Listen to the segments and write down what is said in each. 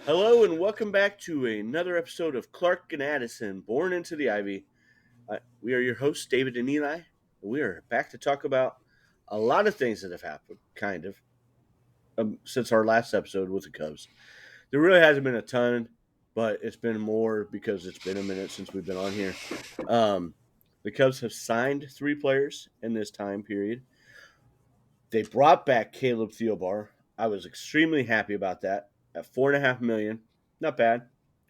Hello and welcome back to another episode of Clark and Addison, Born into the Ivy. We are your hosts, David and Eli, and we are back to talk about a lot of things that have happened, since our last episode with the Cubs. There really hasn't been a ton, but it's been more because it's been a minute since we've been on here. The Cubs have signed 3 players in this time period. They brought back Caleb Thielbar. I was extremely happy about that at $4.5 million. Not bad,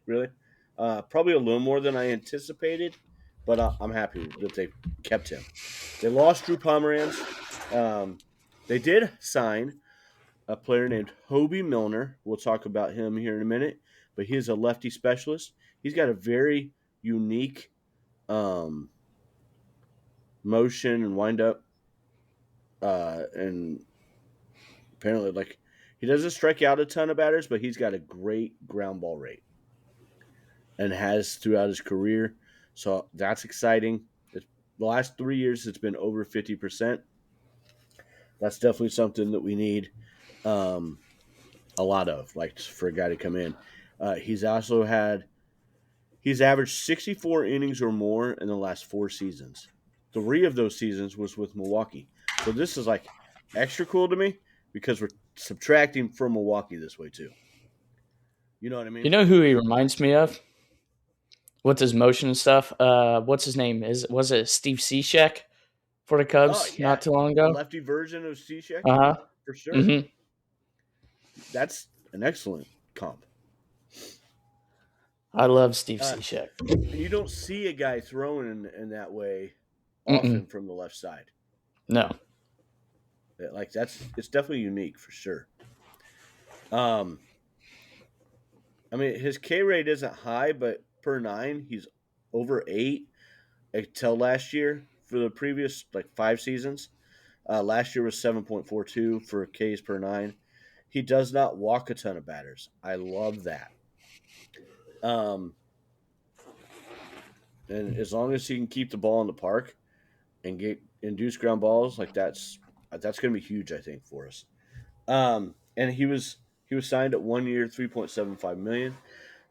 really. Probably a little more than I anticipated, but I'm happy that they kept him. They lost Drew Pomeranz. They did sign a player named Hobie Milner. We'll talk about him here in a minute, but he's a lefty specialist. He's got a very unique motion and windup, and apparently, he doesn't strike out a ton of batters, but he's got a great ground ball rate and has throughout his career. So that's exciting. The last 3 years, it's been over 50%. That's definitely something that we need a lot of, like for a guy to come in. He's averaged 64 innings or more in the last 4 seasons. 3 of those seasons was with Milwaukee. So this is like extra cool to me because we're subtracting from Milwaukee this way too. You know what I mean? You know who he reminds me of? With his motion and stuff. What's his name? Was it Steve Cishek for the Oh Cubs yeah, not too long a ago? lefty version of Cishek Uh huh. for sure. Mm-hmm. That's an excellent comp. I love Steve Uh, Cishek. and you don't see a guy throwing in that way often Mm-mm. from the left side. No. It's definitely unique for sure. I mean, his K rate isn't high, but per 9, he's over 8 until last year for the previous 5 seasons. Last year was 7.42 for Ks per 9. He does not walk a ton of batters. I love that. And as long as he can keep the ball in the park and get induce ground balls, that's going to be huge, I think, for us. And he was signed at 1 year, 3.75 million.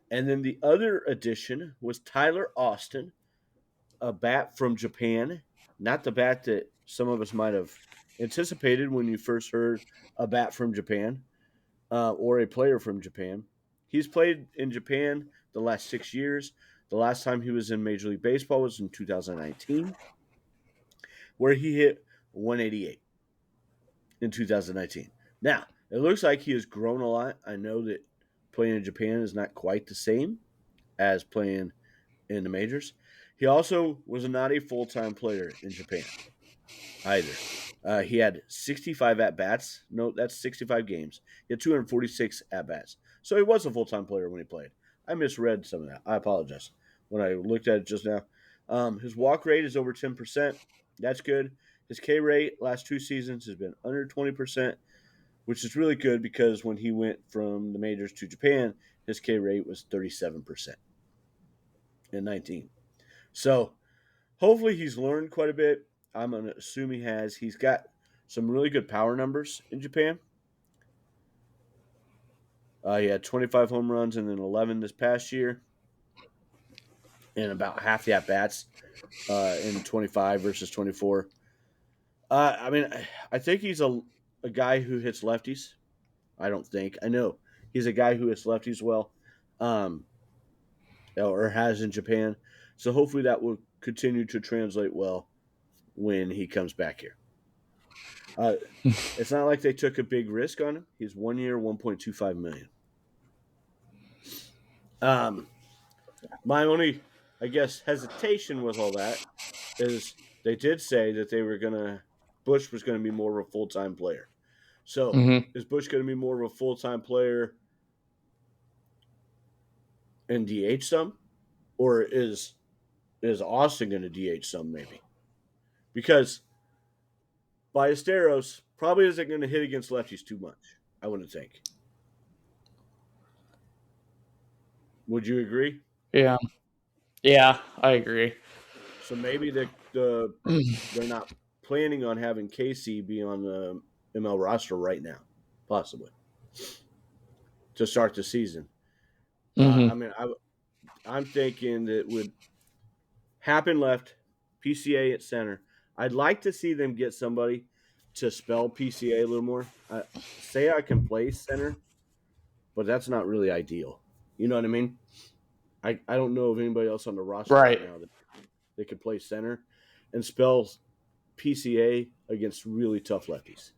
And then the other addition was Tyler Austin, a bat from Japan, not the bat that some of us might have anticipated when you first heard a bat from Japan, or a player from Japan. He's played in Japan the last 6 years. The last time he was in Major League Baseball was in 2019, where he hit 188 in 2019. Now, it looks like he has grown a lot. I know that playing in Japan is not quite the same as playing in the majors. He also was not a full-time player in Japan either. He had 65 at-bats. No, that's 65 games. He had 246 at-bats. So he was a full-time player when he played. I misread some of that. I apologize when I looked at it just now. His walk rate is over 10%. That's good. His K rate last 2 seasons has been under 20%, which is really good because when he went from the majors to Japan, his K rate was 37% in 19. So hopefully he's learned quite a bit. I'm going to assume he has. He's got some really good power numbers in Japan. He had 25 home runs and then 11 this past year, and about half the at-bats in 25 versus 24. I mean, I think he's a guy who hits lefties. I don't think. I know he's a guy who hits lefties well, or has in Japan. So hopefully that will continue to translate well when he comes back here. It's not like they took a big risk on him. He's 1 year, 1.25 million. My only, I guess, hesitation with all that is they did say that Bush was going to be more of a full-time player. So Mm-hmm. is Bush going to be more of a full-time player and DH some, or is Austin going to DH some maybe? Because Ballesteros probably isn't going to hit against lefties too much, I wouldn't think. Would you agree? Yeah. Yeah, I agree. So maybe they're not planning on having Casey be on the ML roster right now, possibly to start the season. Mm-hmm. I mean, I'm thinking that would happen left, PCA at center. I'd like to see them get somebody to spell PCA a little more. Say I can play center, but that's not really ideal. You know what I mean? I don't know of anybody else on the roster right Right. now that they could play center and spell PCA against really tough lefties.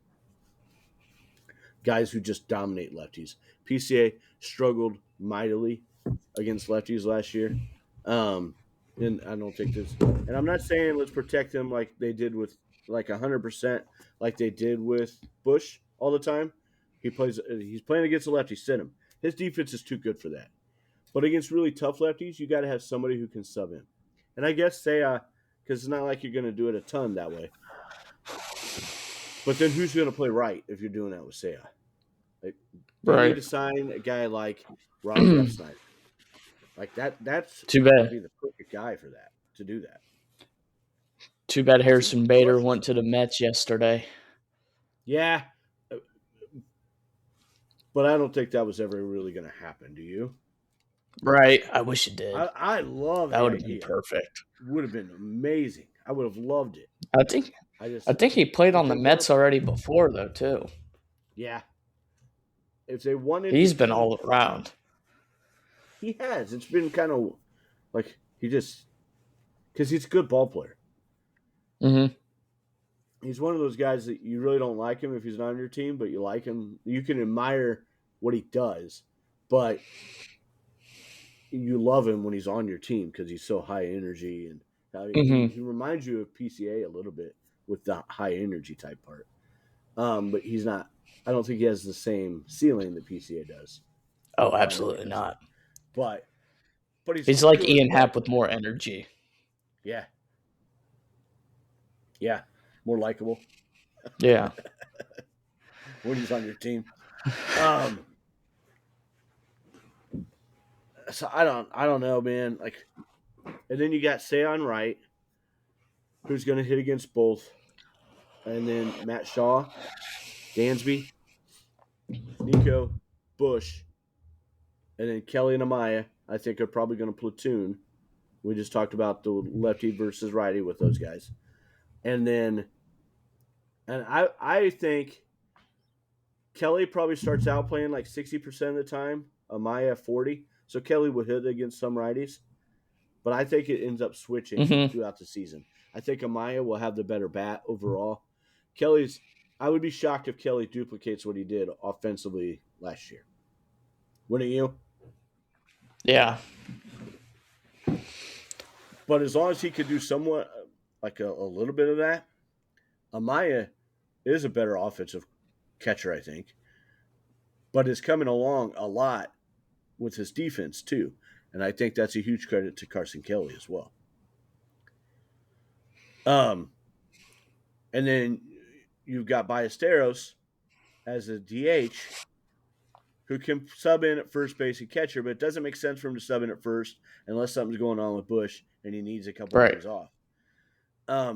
Guys who just dominate lefties. PCA struggled mightily against lefties last year. And I don't think this. And I'm not saying let's protect him like they did with like 100%, like they did with Bush all the time. He's playing against a lefty. Sit him. His defense is too good for that. But against really tough lefties, you got to have somebody who can sub in. And I guess because it's not like you're going to do it a ton that way. But then who's going to play right if you're doing that with Seiya? Like, you need to sign a guy like Rob Refsnyder. Like that's Too bad. would be the perfect guy for that to do that. Too bad Harrison Bader went to the Mets yesterday. Yeah, but I don't think that was ever really going to happen. Do you? Right. I wish it did. I love that. That would have been perfect. Would have been amazing. I would have loved it. I think he played on the Mets already before though too. Yeah. If they wanted, he's been all around. He has. It's been kind of like because he's a good ball player. Mm-hmm. He's one of those guys that you really don't like him if he's not on your team, but you like him. You can admire what he does, but you love him when he's on your team because he's so high energy and he reminds you of PCA a little bit with the high energy type part. But he's not. I don't think he has the same ceiling that PCA does. Oh, absolutely not. But he's like Ian Happ with more energy. Yeah. Yeah. More likable. Yeah. When he's on your team. So I don't know, man. Like, and then you got Seiya right, who's going to hit against both, and then Matt Shaw, Dansby, Nico, Bush, and then Kelly and Amaya. I think are probably going to platoon. We just talked about the lefty versus righty with those guys, and I think Kelly probably starts out playing like 60% of the time, Amaya 40%. So Kelly will hit against some righties, but I think it ends up switching throughout the season. I think Amaya will have the better bat overall. I would be shocked if Kelly duplicates what he did offensively last year. Wouldn't you? Yeah. But as long as he could do somewhat like a little bit of that, Amaya is a better offensive catcher, I think. But is coming along a lot with his defense too. And I think that's a huge credit to Carson Kelly as well. And then you've got Ballesteros as a DH who can sub in at first base and catcher, but it doesn't make sense for him to sub in at first unless something's going on with Bush and he needs a couple of days off.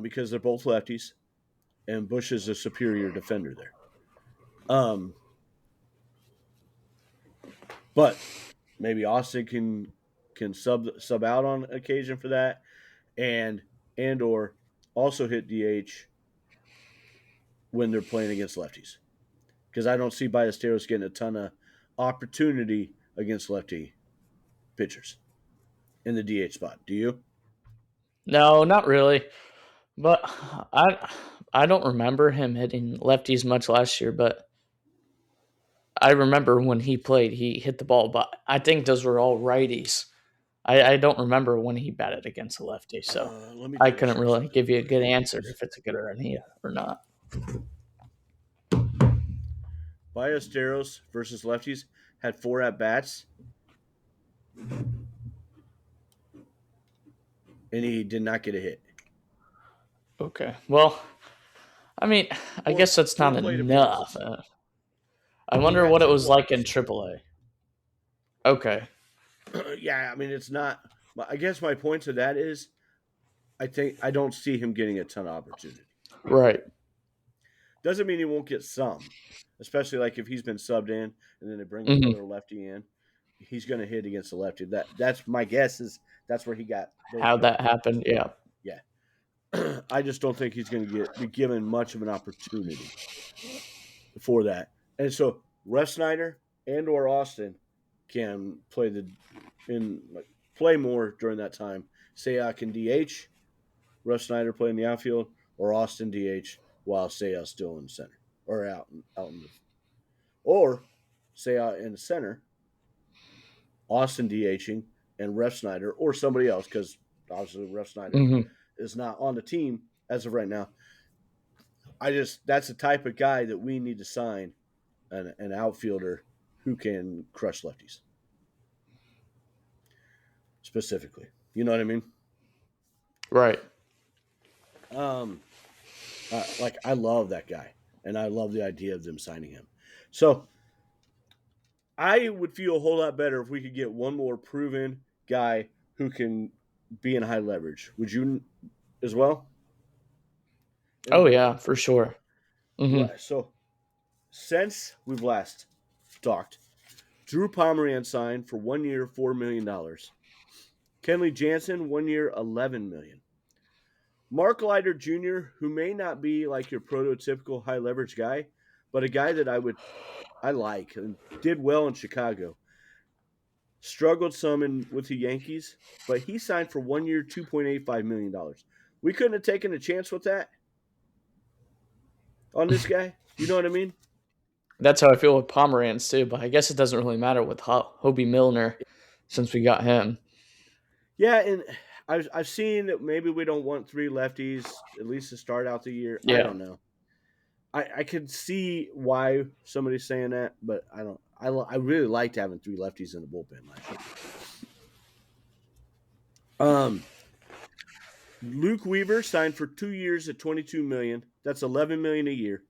Because they're both lefties, and Bush is a superior defender there. But maybe Austin can sub out on occasion for that, and or also hit DH when they're playing against lefties. Because I don't see Ballesteros getting a ton of opportunity against lefty pitchers in the DH spot. Do you? No, not really. But I don't remember him hitting lefties much last year, but I remember when he played, he hit the ball, but I think those were all righties. I don't remember when he batted against a lefty, so I couldn't really give you a good answer if it's a good idea or not. Ballesteros versus lefties had 4 at-bats, and he did not get a hit. Okay. Well, I mean, I guess that's not enough. I wonder what it was like in AAA. Okay. Yeah, I mean, it's not. I guess my point to that is I don't see him getting a ton of opportunity. Right. Doesn't mean he won't get some, especially like if he's been subbed in and then they bring another lefty in. he's going to hit against the lefty. That's my guess is that's where he got both How of them. that happened, yeah. Yeah. I just don't think he's going to be given much of an opportunity for that. And so Refsnyder and or Austin can play more during that time. Seiya can DH, Refsnyder play in the outfield, or Austin DH while Seiya's still in the center or out in the, or Seiya in the center, Austin DHing, and Refsnyder or somebody else because obviously Refsnyder is not on the team as of right now. That's the type of guy that we need to sign, an outfielder who can crush lefties. Specifically. You know what I mean? Right. I love that guy, and I love the idea of them signing him. So I would feel a whole lot better if we could get one more proven guy who can be in high leverage. Would you as well? Oh, yeah, for sure. Mm-hmm. So since we've last talked, Drew Pomeranz signed for 1 year, $4 million. Kenley Jansen, 1 year, $11 million. Mark Leiter Jr., who may not be like your prototypical high leverage guy, but a guy that I like and did well in Chicago. Struggled some with the Yankees, but he signed for 1 year, $2.85 million. We couldn't have taken a chance with that on this guy. You know what I mean? That's how I feel with Pomeranz too, but I guess it doesn't really matter with Hobie Milner since we got him. Yeah, and I've seen that maybe we don't want 3 lefties at least to start out the year. Yeah. I don't know. I could see why somebody's saying that, but I don't. I really liked having 3 lefties in the bullpen last year. Luke Weaver signed for 2 years at $22 million. That's $11 million a year.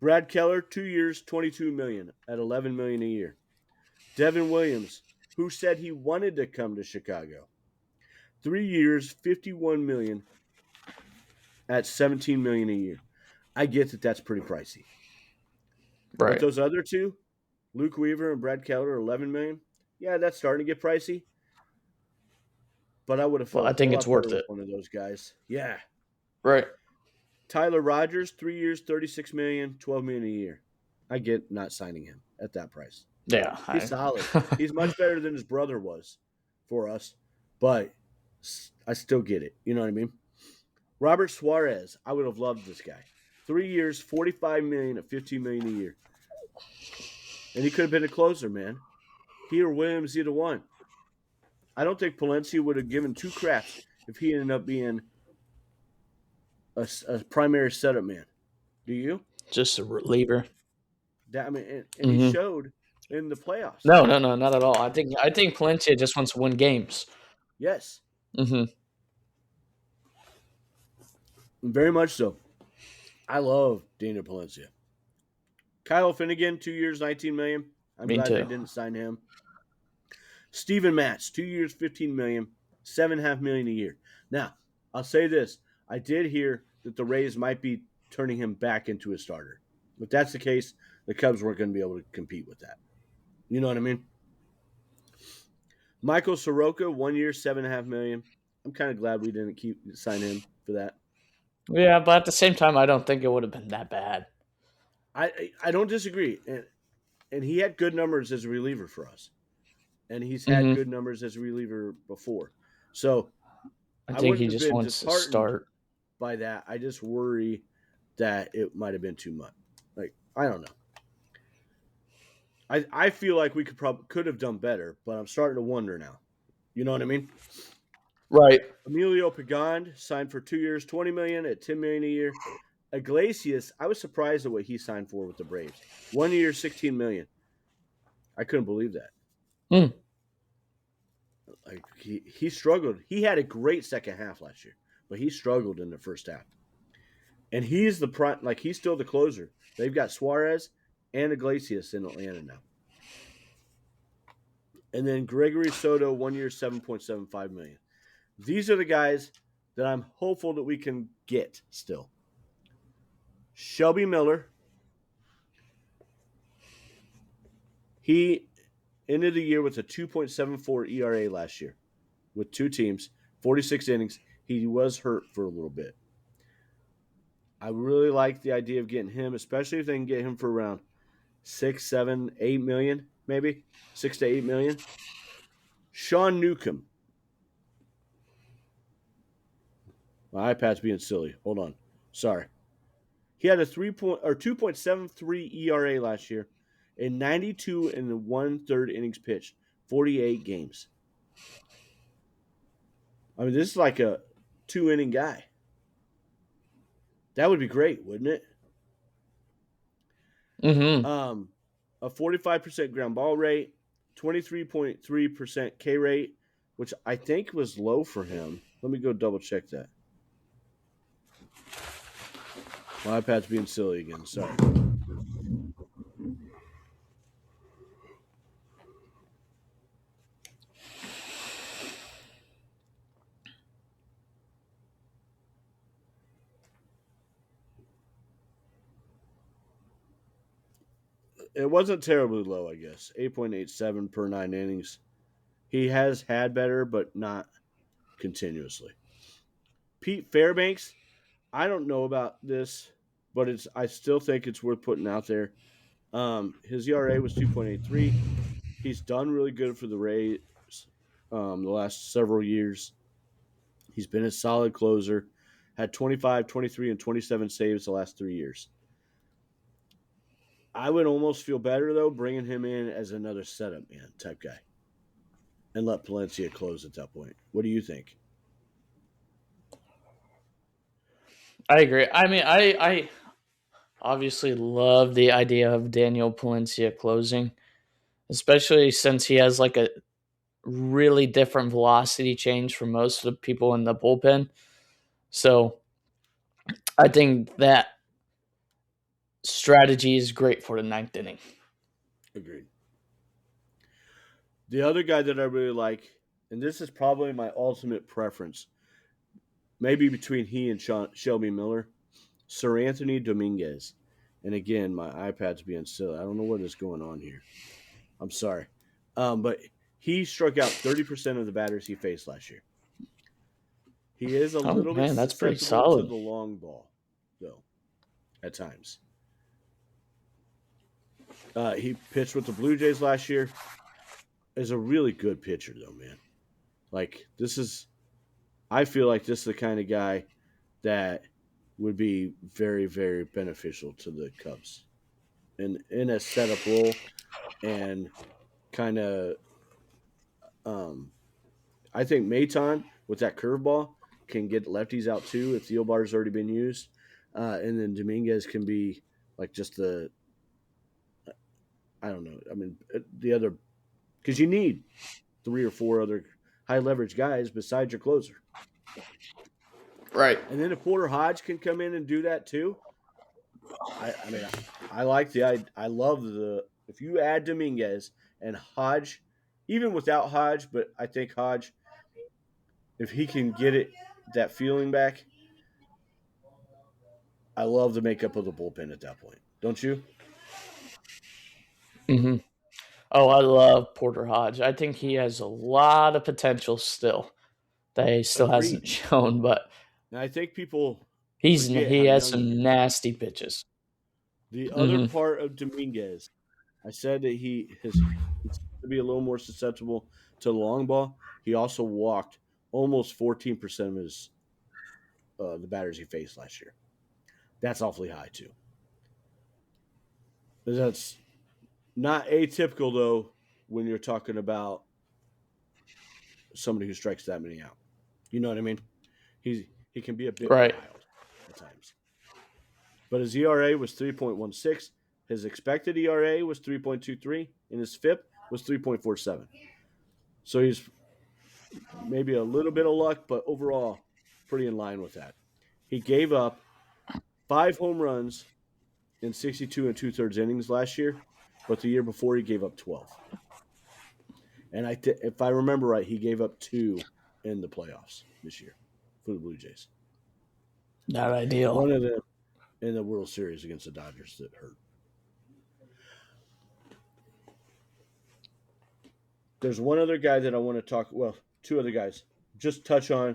Brad Keller, 2 years, $22 million at $11 million a year. Devin Williams, who said he wanted to come to Chicago, 3 years, $51 million at $17 million a year. I get that that's pretty pricey. Right. But those other 2, Luke Weaver and Brad Keller, $11 million. Yeah, that's starting to get pricey. But I would have felt I think it's worth it. One of those guys. Yeah. Right. Tyler Rogers, 3 years, $36 million, $12 million a year. I get not signing him at that price. Yeah. He's solid. He's much better than his brother was for us, but I still get it. You know what I mean? Robert Suarez, I would have loved this guy. 3 years, $45 million at $15 million a year. And he could have been a closer, man. He or Williams, either one. I don't think Palencia would have given 2 craps if he ended up being a primary setup man. Do you? Just a reliever. And he showed in the playoffs. No, not at all. I think Palencia just wants to win games. Yes. Mm-hmm. Very much so. I love Daniel Palencia. Kyle Finnegan, 2 years, $19 million. I'm glad they didn't sign him. Steven Matz, 2 years, $15 million, $7.5 million a year. Now, I'll say this. I did hear that the Rays might be turning him back into a starter. If that's the case, the Cubs weren't going to be able to compete with that. You know what I mean? Michael Soroka, 1 year, $7.5 million. I'm kind of glad we didn't sign him for that. Yeah, but at the same time, I don't think it would have been that bad. I don't disagree. And he had good numbers as a reliever for us. And he's had good numbers as a reliever before. So I think he just wants to start. By that, I just worry that it might have been too much. Like, I don't know. I feel like we could have done better, but I'm starting to wonder now. You know what I mean? Right. Emilio Pagan signed for 2 years, $20 million at $10 million a year. Iglesias, I was surprised at what he signed for with the Braves. 1 year, $16 million. I couldn't believe that. Like he struggled. He had a great second half last year, but he struggled in the first half. And he's he's still the closer. They've got Suarez and Iglesias in Atlanta now. And then Gregory Soto, 1 year, $7.75 million. These are the guys that I'm hopeful that we can get still. Shelby Miller. He ended the year with a 2.74 ERA last year with two teams, 46 innings. He was hurt for a little bit. I really like the idea of getting him, especially if they can get him for around 6, 7, 8 million, maybe 6 to 8 million. Sean Newcomb. My iPad's being silly. Hold on. Sorry. He had a 2.73 ERA last year, in 92 and 1/3 innings pitched, 48 games. I mean, this is like a 2-inning guy. That would be great, wouldn't it? Mm-hmm. A 45% ground ball rate, 23.3% K rate, which I think was low for him. Let me go double check that. My iPad's being silly again. Sorry. It wasn't terribly low, I guess. 8.87 per 9 innings. He has had better, but not continuously. Pete Fairbanks, I don't know about this, but I still think it's worth putting out there. His ERA was 2.83. He's done really good for the Rays the last several years. He's been a solid closer, had 25, 23, and 27 saves the last 3 years. I would almost feel better, though, bringing him in as another setup man type guy and let Palencia close at that point. What do you think? I agree. I mean, I obviously love the idea of Daniel Palencia closing, especially since he has like a really different velocity change from most of the people in the bullpen. So I think that strategy is great for the ninth inning. Agreed. The other guy that I really like, and this is probably my ultimate preference, maybe between he and Shelby Miller, Sir Anthony Dominguez. And again, my iPad's being silly. I don't know what is going on here. I'm sorry. But he struck out 30% of the batters he faced last year. He is a little bit that's pretty susceptible solid to the long ball, though, at times. He pitched with the Blue Jays last year. Is a really good pitcher, though, man. Like, I feel like this is the kind of guy that would be very, very beneficial to the Cubs in a setup role and kind of. I think Maton with that curveball can get lefties out too if Theobar's already been used, and then Dominguez can be like just the. I don't know. I mean, the other because you need 3 or 4 other high leverage guys besides your closer. right. And then if Porter Hodge can come in and do that too, I mean, I like I love if you add Dominguez and Hodge, even without Hodge, but I think Hodge, if he can get that feeling back, I love the makeup of the bullpen at that point. Don't you? Mm-hmm. Oh, I love Porter Hodge. I think he has a lot of potential still that he still Agreed. hasn't shown, but And I think people forget he how has young he some is. nasty pitches. The other Mm-hmm. part of Dominguez, I said that he's to be a little more susceptible to the long ball. He also walked almost 14% of his the batters he faced last year. That's awfully high too. That's not atypical though when you're talking about somebody who strikes that many out. You know what I mean? He can be a bit Right. wild at times. But his ERA was 3.16. His expected ERA was 3.23, and his FIP was 3.47. So he's maybe a little bit of luck, but overall, pretty in line with that. He gave up 5 home runs in 62 and 2/3 innings last year, but the year before he gave up 12. And if I remember right, he gave up 2 in the playoffs this year for the Blue Jays. Not ideal. One of them in the World Series against the Dodgers that hurt. There's one other guy that I want to talk. Well, two other guys. Just touch on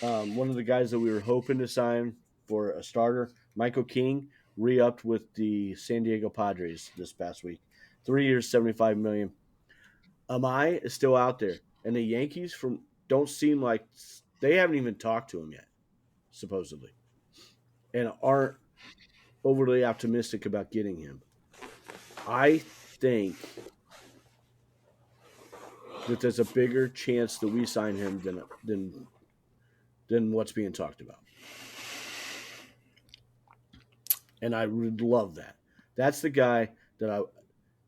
one of the guys that we were hoping to sign for a starter, Michael King, re-upped with the San Diego Padres this past week. 3 years, $75 million. Amai is still out there, and the Yankees don't seem like they haven't even talked to him yet, supposedly, and aren't overly optimistic about getting him. I think that there's a bigger chance that we sign him than what's being talked about. And I would love that. That's the guy that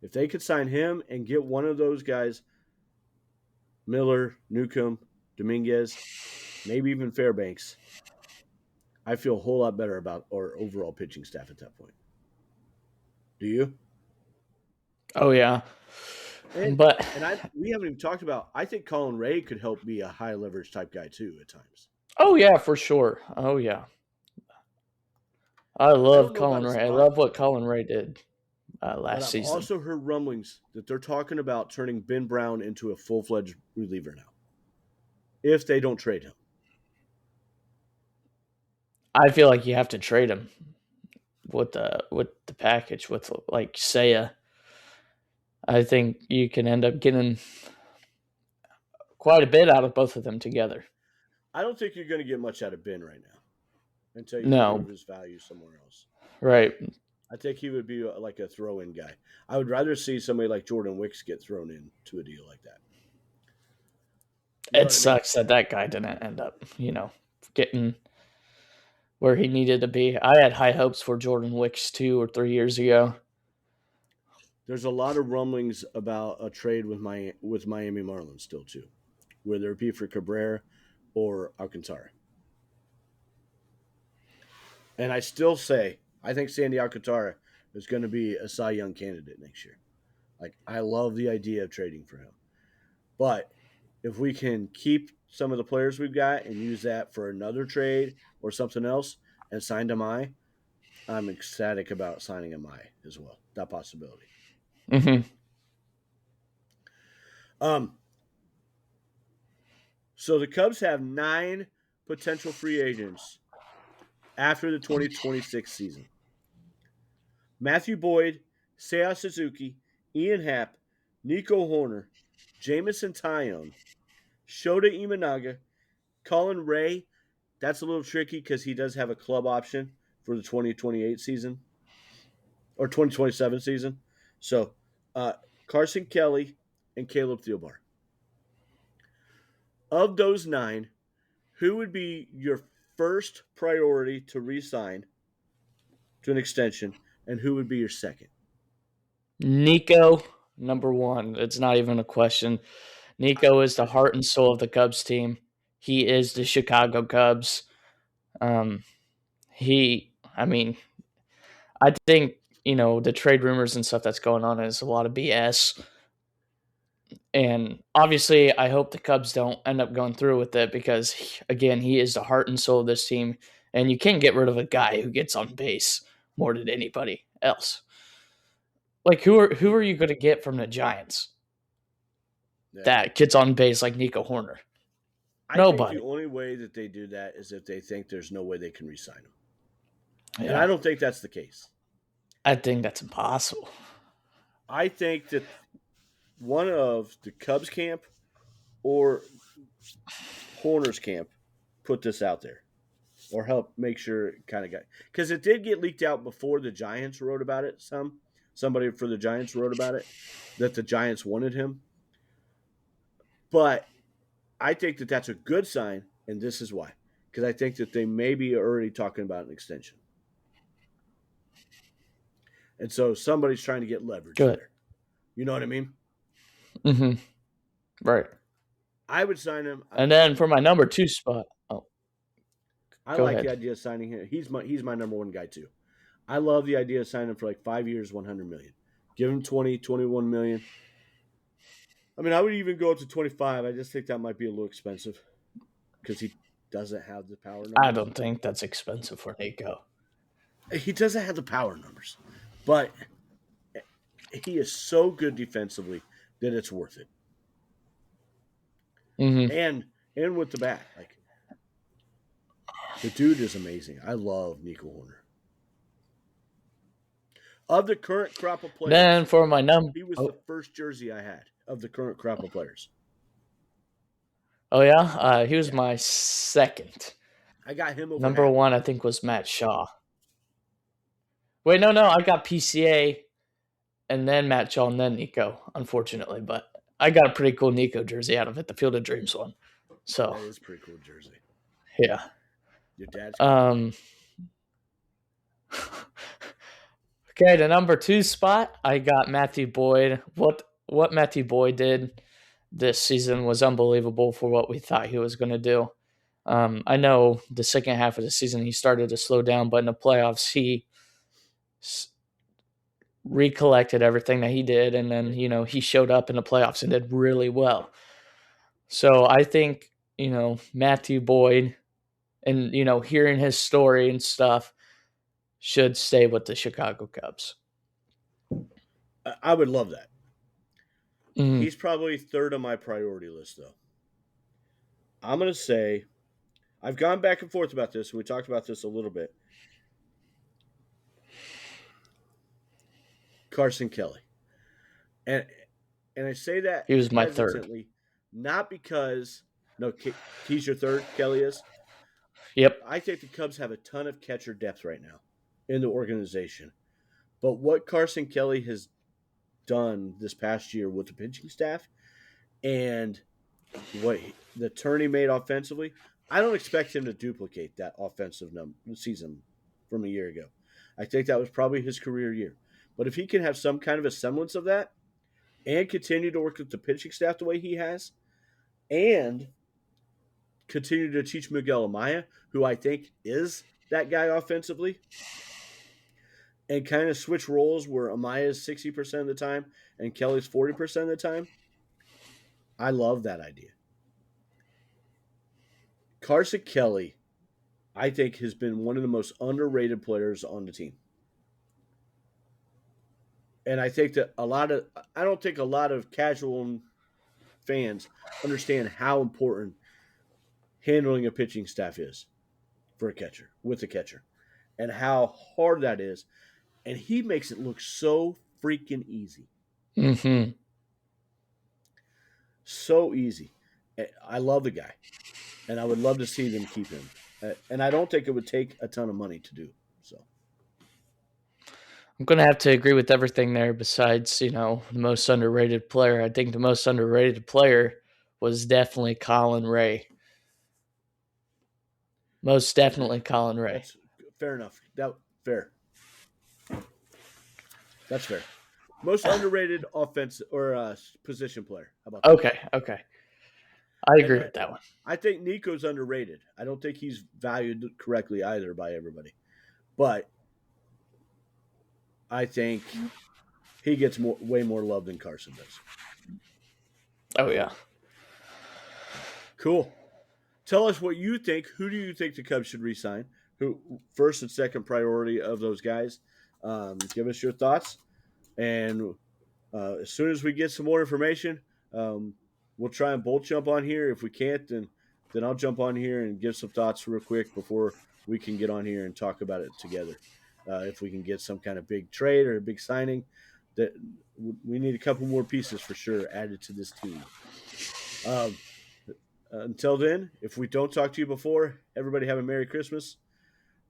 if they could sign him and get one of those guys, Miller, Newcomb, Dominguez, maybe even Fairbanks, I feel a whole lot better about our overall pitching staff at that point. Do you? Oh yeah, we haven't even talked about. I think Colin Ray could help be a high leverage type guy too at times. Oh yeah, for sure. Oh yeah, I love Colin Ray. I love what Colin Ray did last season. I've also heard rumblings that they're talking about turning Ben Brown into a full-fledged reliever now, if they don't trade him. I feel like you have to trade him with the package with like Seiya. I think you can end up getting quite a bit out of both of them together. I don't think you're going to get much out of Ben right now until you prove his value somewhere else. Right. I think he would be like a throw-in guy. I would rather see somebody like Jordan Wicks get thrown into a deal like that. It sucks that guy didn't end up, getting where he needed to be. I had high hopes for Jordan Wicks 2 or 3 years ago. There's a lot of rumblings about a trade with Miami Marlins still too, whether it be for Cabrera or Alcantara. And I still say I think Sandy Alcantara is going to be a Cy Young candidate next year. Like, I love the idea of trading for him. But if we can keep some of the players we've got and use that for another trade or something else and sign Amai, I'm ecstatic about signing Amai as well. That possibility. Mm-hmm. So the Cubs have 9 potential free agents after the 2026 season. Matthew Boyd, Seiya Suzuki, Ian Happ, Nico Hoerner, Jameson Taillon, Shota Imanaga, Colin Ray. That's a little tricky because he does have a club option for the 2028 season or 2027 season. So Carson Kelly and Caleb Thielbar. Of those 9, who would be your first priority to re-sign to an extension, and who would be your second? Nico, number 1. It's not even a question. Nico is the heart and soul of the Cubs team. He is the Chicago Cubs. I think, the trade rumors and stuff that's going on is a lot of BS. And obviously, I hope the Cubs don't end up going through with it because, again, he is the heart and soul of this team. And you can't get rid of a guy who gets on base more than anybody else. Like, who are you going to get from the Giants that gets on base like Nico Hoerner? Nobody. I think the only way that they do that is if they think there's no way they can re-sign him. Yeah. And I don't think that's the case. I think that's impossible. I think that one of the Cubs camp or Hoerner's camp put this out there or help make sure it kind of got, because it did get leaked out before the Giants wrote about it. Somebody for the Giants wrote about it, that the Giants wanted him. But I think that that's a good sign, and this is why. Because I think that they may be already talking about an extension. And so somebody's trying to get leverage there. You know what I mean? Mm-hmm. Right. I would sign him. And then for my number 2 spot, I like the idea of signing him. He's my number 1 guy too. I love the idea of signing him for like 5 years, $100 million. Give him 20, 21 million. I mean, I would even go up to 25. I just think that might be a little expensive because he doesn't have the power numbers. I don't think that's expensive for Nico. He doesn't have the power numbers, but he is so good defensively that it's worth it. Mm-hmm. and with the bat. Like the dude is amazing. I love Nico Horner. Of the current crop of Then players, for my number, he was the oh, first jersey I had of the current crop of players. oh yeah, he was Yeah, my second. I got him over Number Happy. one, I think, was Matt Shaw. Wait, no, I got PCA and then Matt Shaw and then Nico, unfortunately, but I got a pretty cool Nico jersey out of it, the Field of Dreams one. So That is a pretty cool jersey. yeah. Your dad's got Um. Okay, the number 2 spot, I got Matthew Boyd. What Matthew Boyd did this season was unbelievable for what we thought he was going to do. I know the second half of the season he started to slow down, but in the playoffs he recollected everything that he did, and then he showed up in the playoffs and did really well. So I think Matthew Boyd and hearing his story and stuff should stay with the Chicago Cubs. I would love that. Mm-hmm. He's probably third on my priority list, though. I'm going to say, I've gone back and forth about this, and we talked about this a little bit. Carson Kelly. And I say that He was my third. Not because, no, he's your third, Kelly is? Yep. I think the Cubs have a ton of catcher depth right now in the organization. But what Carson Kelly has done this past year with the pitching staff and what the turn he made offensively, I don't expect him to duplicate that offensive season from a year ago. I think that was probably his career year. But if he can have some kind of a semblance of that and continue to work with the pitching staff the way he has and continue to teach Miguel Amaya, who I think is that guy offensively, and kind of switch roles where Amaya is 60% of the time and Kelly's 40% of the time, I love that idea. Carson Kelly, I think, has been one of the most underrated players on the team. And I think that I don't think a lot of casual fans understand how important handling a pitching staff is for a catcher, with a catcher, and how hard that is. And he makes it look so freaking easy. Mm-hmm. So easy. I love the guy, and I would love to see them keep him. And I don't think it would take a ton of money to do so. I'm going to have to agree with everything there besides, the most underrated player. I think the most underrated player was definitely Colin Ray. Most definitely Colin Ray. That's fair enough. Fair. That's fair. Most underrated offense or position player. How about that? Okay. I agree with that one. I think Nico's underrated. I don't think he's valued correctly either by everybody. But I think he gets way more love than Carson does. Oh, yeah. Cool. Tell us what you think. Who do you think the Cubs should re-sign? Who first and second priority of those guys? Give us your thoughts. And as soon as we get some more information, we'll try and both jump on here. If we can't, then I'll jump on here and give some thoughts real quick before we can get on here and talk about it together. If we can get some kind of big trade or a big signing, that we need a couple more pieces for sure added to this team. Until then, if we don't talk to you before, everybody have a Merry Christmas.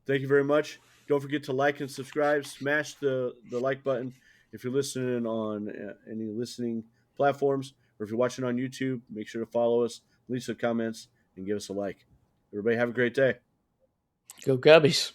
Thank you very much. Don't forget to like and subscribe. Smash the like button if you're listening on any listening platforms, or if you're watching on YouTube, make sure to follow us, leave some comments, and give us a like. Everybody have a great day. Go Cubbies.